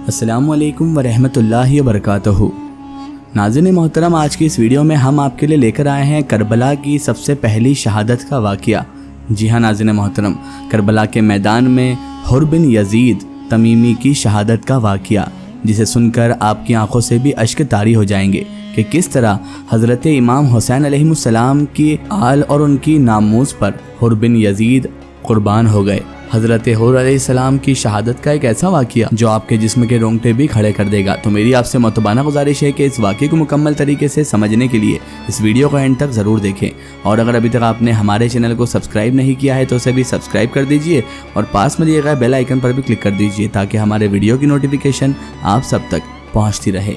السلام علیکم ورحمۃ اللہ وبرکاتہ۔ ناظرین محترم، آج کی اس ویڈیو میں ہم آپ کے لیے لے کر آئے ہیں کربلا کی سب سے پہلی شہادت کا واقعہ۔ جی ہاں ناظرین محترم، کربلا کے میدان میں حر بن یزید تمیمی کی شہادت کا واقعہ، جسے سن کر آپ کی آنکھوں سے بھی اشک طاری ہو جائیں گے کہ کس طرح حضرت امام حسین علیہ السلام کی آل اور ان کی ناموس پر حر بن یزید قربان ہو گئے۔ حضرت حر علیہ السلام کی شہادت کا ایک ایسا واقعہ جو آپ کے جسم کے رونگٹے بھی کھڑے کر دے گا۔ تو میری آپ سے معتبانہ گزارش ہے کہ اس واقعے کو مکمل طریقے سے سمجھنے کے لیے اس ویڈیو کو اینڈ تک ضرور دیکھیں، اور اگر ابھی تک آپ نے ہمارے چینل کو سبسکرائب نہیں کیا ہے تو اسے بھی سبسکرائب کر دیجئے اور پاس میں دیے گئے بیل آئیکن پر بھی کلک کر دیجئے تاکہ ہمارے ویڈیو کی نوٹیفیکیشن آپ سب تک پہنچتی رہے۔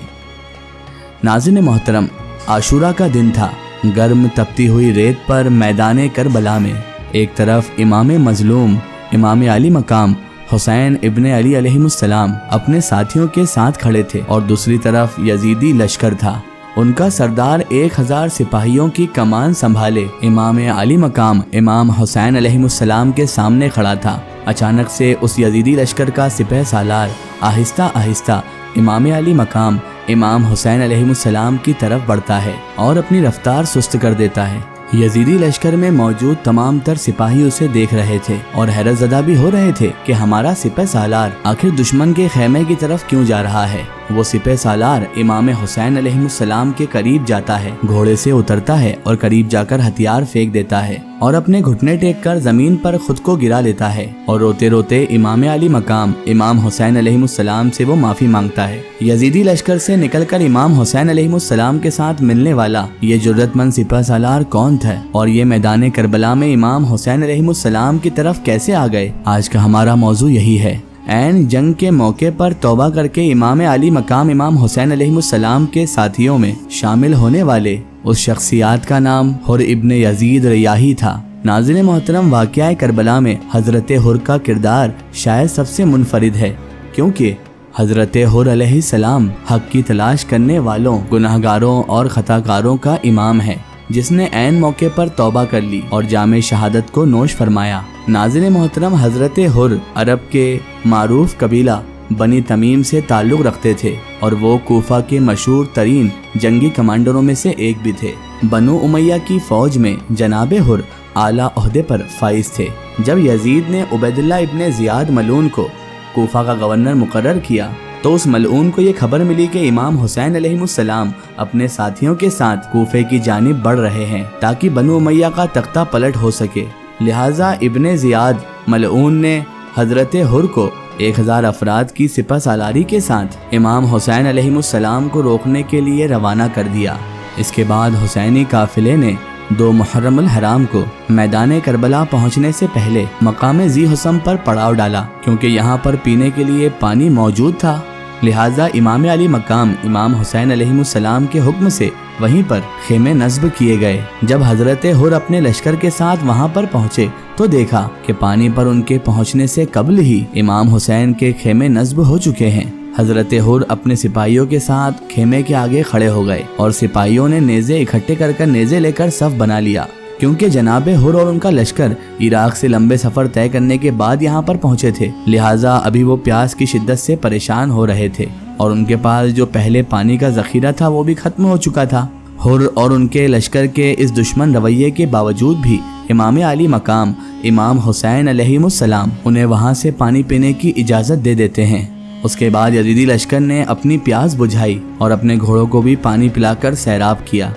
ناظرین محترم، عاشورہ کا دن تھا۔ گرم تپتی ہوئی ریت پر میدان کربلا میں ایک طرف امام مظلوم امام علی مقام حسین ابن علی علیہ السلام اپنے ساتھیوں کے ساتھ کھڑے تھے، اور دوسری طرف یزیدی لشکر تھا۔ ان کا سردار 1000 سپاہیوں کی کمان سنبھالے امام علی مقام امام حسین علیہ السلام کے سامنے کھڑا تھا۔ اچانک سے اس یزیدی لشکر کا سپہ سالار آہستہ آہستہ امام علی مقام امام حسین علیہ السلام کی طرف بڑھتا ہے اور اپنی رفتار سست کر دیتا ہے۔ یزیدی لشکر میں موجود تمام تر سپاہی اسے دیکھ رہے تھے اور حیرت زدہ بھی ہو رہے تھے کہ ہمارا سپہ سالار آخر دشمن کے خیمے کی طرف کیوں جا رہا ہے۔ وہ سپہ سالار امام حسین علیہ السلام کے قریب جاتا ہے، گھوڑے سے اترتا ہے اور قریب جا کر ہتھیار پھینک دیتا ہے اور اپنے گھٹنے ٹیک کر زمین پر خود کو گرا لیتا ہے، اور روتے روتے امام علی مقام امام حسین علیہ السلام سے وہ معافی مانگتا ہے۔ یزیدی لشکر سے نکل کر امام حسین علیہ السلام کے ساتھ ملنے والا یہ جرأت مند سپہ سالار کون تھا، اور یہ میدان کربلا میں امام حسین علیہ السلام کی طرف کیسے آ گئے؟ آج کا ہمارا موضوع یہی ہے۔ عین جنگ کے موقع پر توبہ کر کے امام علی مقام امام حسین علیہ السلام کے ساتھیوں میں شامل ہونے والے اس شخصیات کا نام حر ابن یزید ریاحی تھا۔ ناظرین محترم، واقعہ کربلا میں حضرت حر کا کردار شاید سب سے منفرد ہے، کیونکہ حضرت حر علیہ السلام حق کی تلاش کرنے والوں، گناہگاروں اور خطا کاروں کا امام ہے، جس نے عین موقع پر توبہ کر لی اور جام شہادت کو نوش فرمایا۔ ناظرین محترم، حضرت حر عرب کے معروف قبیلہ بنی تمیم سے تعلق رکھتے تھے، اور وہ کوفہ کے مشہور ترین جنگی کمانڈروں میں سے ایک بھی تھے۔ بنو امیہ کی فوج میں جناب حر اعلیٰ عہدے پر فائز تھے۔ جب یزید نے عبید اللہ ابن زیاد ملعون کو کوفہ کا گورنر مقرر کیا تو اس ملعون کو یہ خبر ملی کہ امام حسین علیہ السلام اپنے ساتھیوں کے ساتھ کوفے کی جانب بڑھ رہے ہیں تاکہ بنو امیہ کا تختہ پلٹ ہو سکے۔ لہٰذا ابن زیاد ملعون نے حضرت حر کو 1000 افراد کی سپہ سالاری کے ساتھ امام حسین علیہ السلام کو روکنے کے لیے روانہ کر دیا۔ اس کے بعد حسینی قافلے نے 2 محرم الحرام کو میدان کربلا پہنچنے سے پہلے مقام ذی حسم پر پڑاؤ ڈالا، کیونکہ یہاں پر پینے کے لیے پانی موجود تھا۔ لہٰذا امام علی مقام امام حسین علیہ السلام کے حکم سے وہیں پر خیمے نصب کیے گئے۔ جب حضرت حر اپنے لشکر کے ساتھ وہاں پر پہنچے تو دیکھا کہ پانی پر ان کے پہنچنے سے قبل ہی امام حسین کے خیمے نصب ہو چکے ہیں۔ حضرت حر اپنے سپاہیوں کے ساتھ خیمے کے آگے کھڑے ہو گئے، اور سپاہیوں نے نیزے اکٹھے کر نیزے لے کر صف بنا لیا، کیونکہ جناب حر اور ان کا لشکر عراق سے لمبے سفر طے کرنے کے بعد یہاں پر پہنچے تھے، لہٰذا ابھی وہ پیاس کی شدت سے پریشان ہو رہے تھے، اور ان کے پاس جو پہلے پانی کا ذخیرہ تھا وہ بھی ختم ہو چکا تھا۔ حر اور ان کے لشکر کے اس دشمن رویے کے باوجود بھی امام علی مقام امام حسین علیہ السلام انہیں وہاں سے پانی پینے کی اجازت دے دیتے ہیں۔ اس کے بعد یزیدی لشکر نے اپنی پیاس بجھائی اور اپنے گھوڑوں کو بھی پانی پلا کر سیراب کیا۔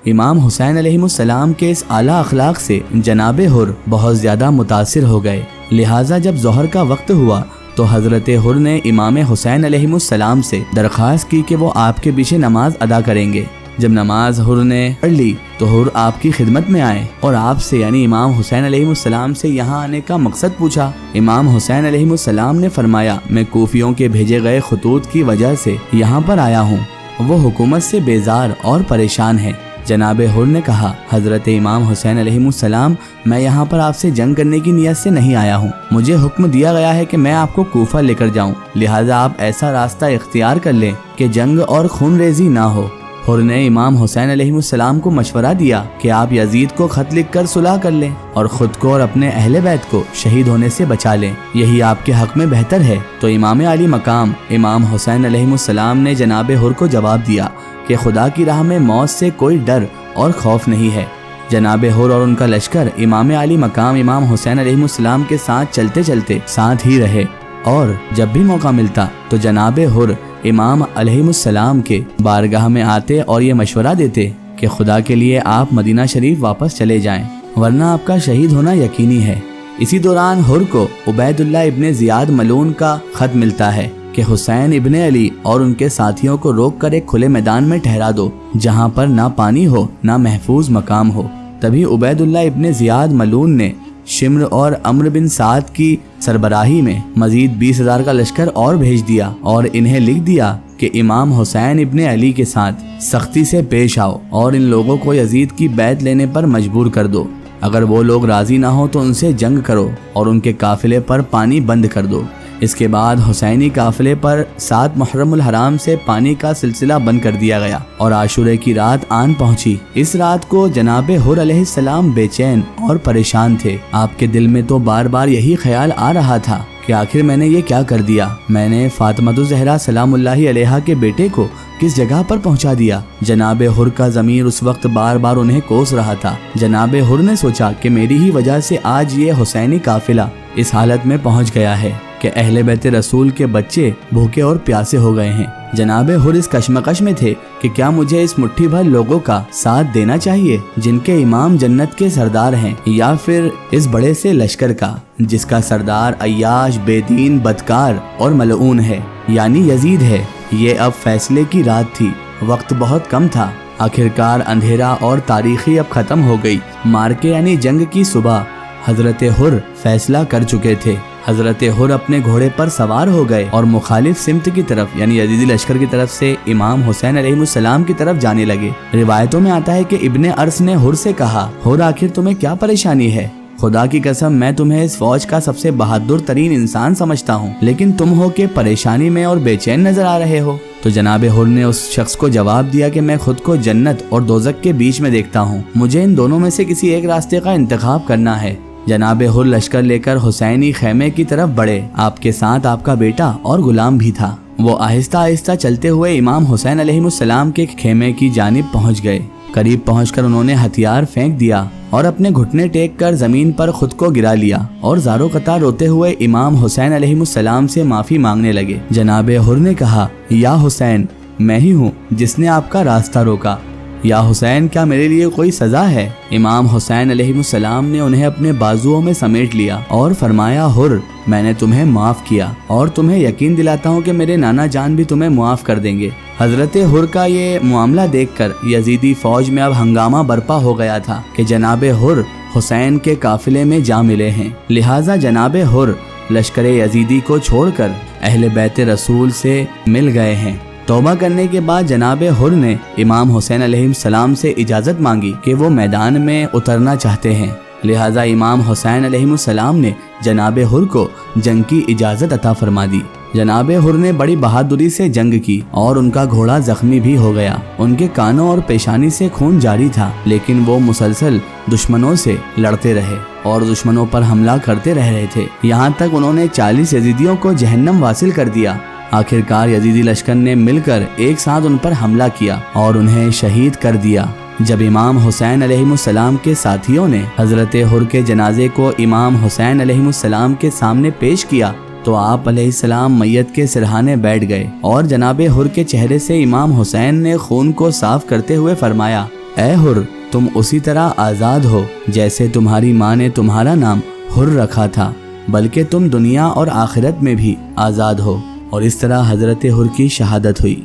امام حسین علیہ السلام کے اس اعلیٰ اخلاق سے جناب حر بہت زیادہ متاثر ہو گئے، لہٰذا جب ظہر کا وقت ہوا تو حضرت حر نے امام حسین علیہ السلام سے درخواست کی کہ وہ آپ کے پیچھے نماز ادا کریں گے۔ جب نماز حر نے پڑھ لی تو حر آپ کی خدمت میں آئے اور آپ سے یعنی امام حسین علیہ السلام سے یہاں آنے کا مقصد پوچھا۔ امام حسین علیہ السلام نے فرمایا، میں کوفیوں کے بھیجے گئے خطوط کی وجہ سے یہاں پر آیا ہوں، وہ حکومت سے بیزار اور پریشان ہیں۔ جناب حر نے کہا، حضرت امام حسین علیہ السلام، میں یہاں پر آپ سے جنگ کرنے کی نیت سے نہیں آیا ہوں، مجھے حکم دیا گیا ہے کہ میں آپ کو کوفہ لے کر جاؤں، لہٰذا آپ ایسا راستہ اختیار کر لیں کہ جنگ اور خون ریزی نہ ہو۔ حر نے امام حسین علیہ السلام کو مشورہ دیا کہ آپ یزید کو خط لکھ کر صلح کر لیں اور خود کو اور اپنے اہل بیت کو شہید ہونے سے بچا لیں، یہی آپ کے حق میں بہتر ہے۔ تو امام علی مقام امام حسین علیہ السلام نے جناب حر کو جواب دیا کہ خدا کی راہ میں موت سے کوئی ڈر اور خوف نہیں ہے۔ جناب حر اور ان کا لشکر امام علی مقام امام حسین علیہ السلام کے ساتھ چلتے چلتے ساتھ ہی رہے، اور جب بھی موقع ملتا تو جناب حر امام علیہ السلام کے بارگاہ میں آتے اور یہ مشورہ دیتے کہ خدا کے لیے آپ مدینہ شریف واپس چلے جائیں، ورنہ آپ کا شہید ہونا یقینی ہے۔ اسی دوران حر کو عبید اللہ ابن زیاد ملعون کا خط ملتا ہے کہ حسین ابن علی اور ان کے ساتھیوں کو روک کر ایک کھلے میدان میں ٹھہرا دو جہاں پر نہ پانی ہو نہ محفوظ مقام ہو۔ تبھی عبید اللہ ابن زیاد ملعون نے شمر اور عمرو بن سعد کی سربراہی میں مزید 20,000 کا لشکر اور بھیج دیا اور انہیں لکھ دیا کہ امام حسین ابن علی کے ساتھ سختی سے پیش آؤ اور ان لوگوں کو یزید کی بیعت لینے پر مجبور کر دو، اگر وہ لوگ راضی نہ ہو تو ان سے جنگ کرو اور ان کے قافلے پر پانی بند کر دو۔ اس کے بعد حسینی قافلے پر 7 محرم الحرام سے پانی کا سلسلہ بند کر دیا گیا اور عاشورے کی رات آن پہنچی۔ اس رات کو جناب حر علیہ السلام بے چین اور پریشان تھے۔ آپ کے دل میں تو بار بار یہی خیال آ رہا تھا کہ آخر میں نے یہ کیا کر دیا، میں نے فاطمہ الزہرا سلام اللہ علیہا کے بیٹے کو کس جگہ پر پہنچا دیا۔ جناب حر کا ضمیر اس وقت بار بار انہیں کوس رہا تھا۔ جناب حر نے سوچا کہ میری ہی وجہ سے آج یہ حسینی قافلہ اس حالت میں پہنچ گیا ہے کہ اہل بیت رسول کے بچے بھوکے اور پیاسے ہو گئے ہیں۔ جناب حر اس کشمکش میں تھے کہ کیا مجھے اس مٹھی بھر لوگوں کا ساتھ دینا چاہیے جن کے امام جنت کے سردار ہیں، یا پھر اس بڑے سے لشکر کا جس کا سردار عیاش، بے دین، بدکار اور ملعون ہے، یعنی یزید ہے۔ یہ اب فیصلے کی رات تھی، وقت بہت کم تھا۔ آخرکار اندھیرا اور تاریخی اب ختم ہو گئی۔ مارکے یعنی جنگ کی صبح حضرت حر فیصلہ کر چکے تھے۔ حضرت حر اپنے گھوڑے پر سوار ہو گئے اور مخالف سمت کی طرف یعنی یزیدی لشکر کی طرف سے امام حسین علیہ السلام کی طرف جانے لگے۔ روایتوں میں آتا ہے کہ ابن ارس نے حر سے کہا، حر آخر تمہیں کیا پریشانی ہے؟ خدا کی قسم میں تمہیں اس فوج کا سب سے بہادر ترین انسان سمجھتا ہوں، لیکن تم ہو کہ پریشانی میں اور بے چین نظر آ رہے ہو۔ تو جناب حر نے اس شخص کو جواب دیا کہ میں خود کو جنت اور دوزخ کے بیچ میں دیکھتا ہوں، مجھے ان دونوں میں سے کسی ایک راستے کا انتخاب کرنا ہے۔ جناب حر لشکر لے کر حسینی خیمے کی طرف بڑھے۔ آپ کے ساتھ آپ کا بیٹا اور غلام بھی تھا۔ وہ آہستہ آہستہ چلتے ہوئے امام حسین علیہ السلام کے خیمے کی جانب پہنچ گئے۔ قریب پہنچ کر انہوں نے ہتھیار پھینک دیا اور اپنے گھٹنے ٹیک کر زمین پر خود کو گرا لیا اور زارو قطار روتے ہوئے امام حسین علیہ السلام سے معافی مانگنے لگے۔ جناب حر نے کہا، یا حسین، میں ہی ہوں جس نے آپ کا راستہ روکا۔ یا حسین، کیا میرے لیے کوئی سزا ہے؟ امام حسین علیہ السلام نے انہیں اپنے بازوؤں میں سمیٹ لیا اور فرمایا، حر، میں نے تمہیں معاف کیا اور تمہیں یقین دلاتا ہوں کہ میرے نانا جان بھی تمہیں معاف کر دیں گے۔ حضرت حر کا یہ معاملہ دیکھ کر یزیدی فوج میں اب ہنگامہ برپا ہو گیا تھا کہ جناب حر حسین کے قافلے میں جا ملے ہیں، لہٰذا جناب حر لشکر یزیدی کو چھوڑ کر اہل بیت رسول سے مل گئے ہیں۔ توبہ کرنے کے بعد جناب حر نے امام حسین علیہ السلام سے اجازت مانگی کہ وہ میدان میں اترنا چاہتے ہیں، لہٰذا امام حسین علیہ السلام نے جناب حر کو جنگ کی اجازت عطا فرما دی۔ جناب حر نے بڑی بہادری سے جنگ کی اور ان کا گھوڑا زخمی بھی ہو گیا۔ ان کے کانوں اور پیشانی سے خون جاری تھا، لیکن وہ مسلسل دشمنوں سے لڑتے رہے اور دشمنوں پر حملہ کرتے رہے تھے، یہاں تک انہوں نے 40 یزیدیوں کو جہنم واصل کر دیا۔ آخرکار یزیدی لشکر نے مل کر ایک ساتھ ان پر حملہ کیا اور انہیں شہید کر دیا۔ جب امام حسین علیہ السلام کے ساتھیوں نے حضرت حر کے جنازے کو امام حسین علیہ السلام کے سامنے پیش کیا تو آپ علیہ السلام میت کے سرہانے بیٹھ گئے اور جناب حر کے چہرے سے امام حسین نے خون کو صاف کرتے ہوئے فرمایا، اے حر، تم اسی طرح آزاد ہو جیسے تمہاری ماں نے تمہارا نام حر رکھا تھا، بلکہ تم دنیا اور آخرت میں بھی آزاد ہو۔ اور اس طرح حضرت حر کی شہادت ہوئی۔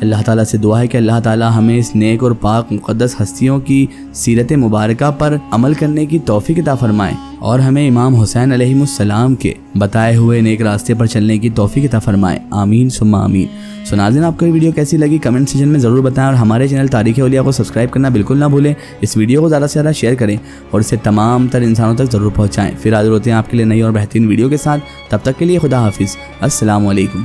اللہ تعالیٰ سے دعا ہے کہ اللہ تعالیٰ ہمیں اس نیک اور پاک مقدس ہستیوں کی سیرت مبارکہ پر عمل کرنے کی توفیق عطا فرمائے اور ہمیں امام حسین علیہ السلام کے بتائے ہوئے نیک راستے پر چلنے کی توفیق عطا فرمائے، آمین ثم آمین۔ سو ناظرین، آپ کو یہ ویڈیو کیسی لگی کمنٹ سیکشن میں ضرور بتائیں اور ہمارے چینل تاریخ اولیاء کو سبسکرائب کرنا بالکل نہ بھولیں۔ اس ویڈیو کو زیادہ سے زیادہ شیئر کریں اور اسے تمام تر انسانوں تک ضرور پہنچائیں۔ پھر حاضر ہوتے ہیں آپ کے لیے نئی اور بہترین ویڈیو کے ساتھ، تب تک کے لیے خدا حافظ، السلام علیکم۔